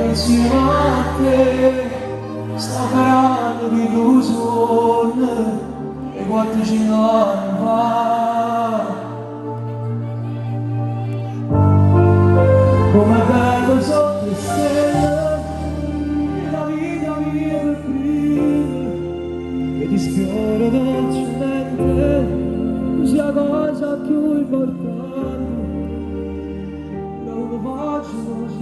Insieme a te sto parlando di illusione e quanto ci non va. Come bello sotto le stelle e la vita vive prima e ti sfioro dolcemente così la cosa più importante da dove faccio così.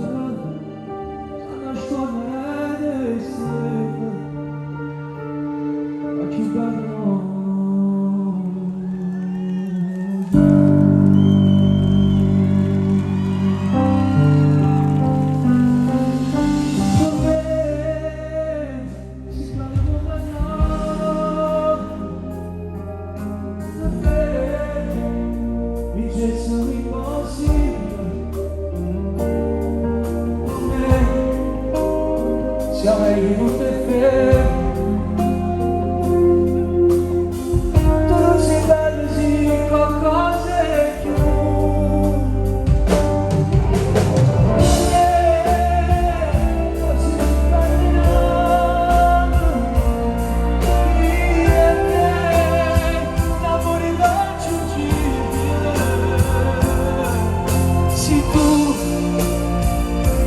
Siamo in tutte ferme, tu non sei bello, sì, qualcosa è più. Forse ti immaginato, io e te, l'amore irraggiungibile. Sì, tu,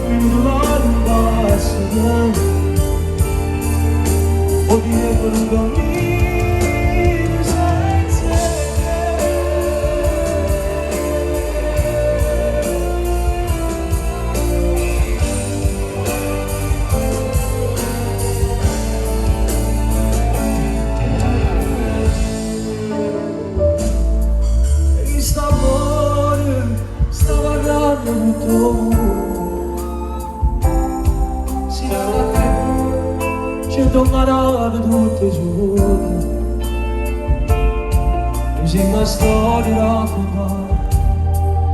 mi non basta. Oddio non dormire senza te. E sta amore sta parlando di tu. Ci torneranno tutti i giorni, così una storia raccontata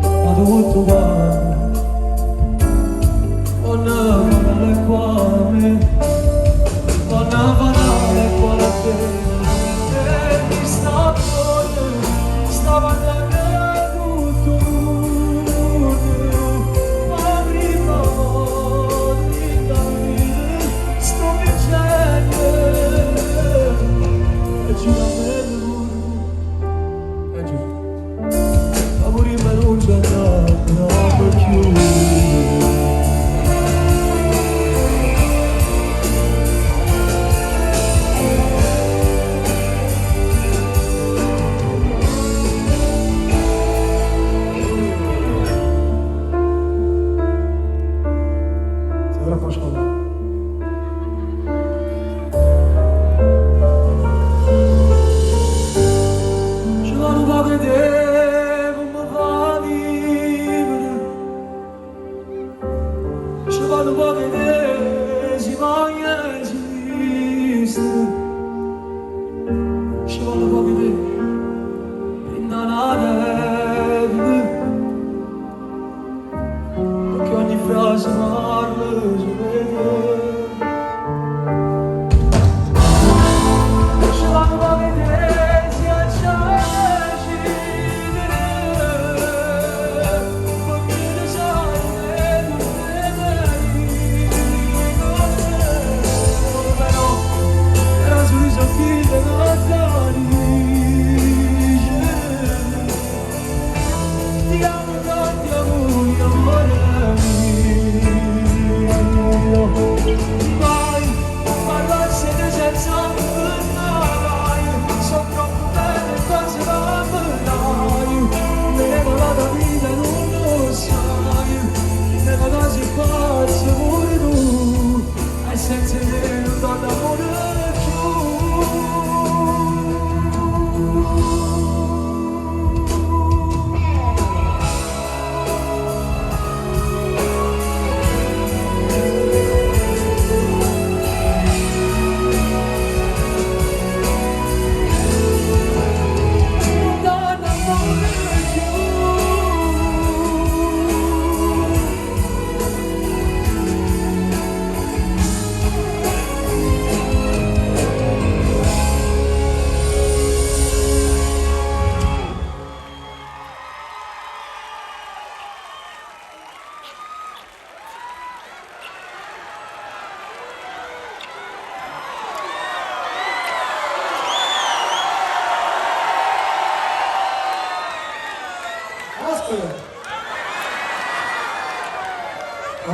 da tutto quanto. Donna banale qua a me, donna banale qua a te. E mi sta parlando tutto il mondo, ma prima volta da me sto vincendo. Vado a vedere, si voglia esistere. Ci vado a vedere, innanare, perché ogni frase parla su me. Ci vado a vedere, si acciaci, perché ne sai.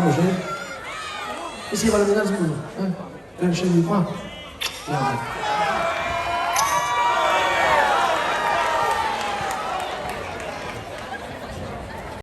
Vamos, scegli. E si va a vedere scusa. Scendi qua. Andiamo.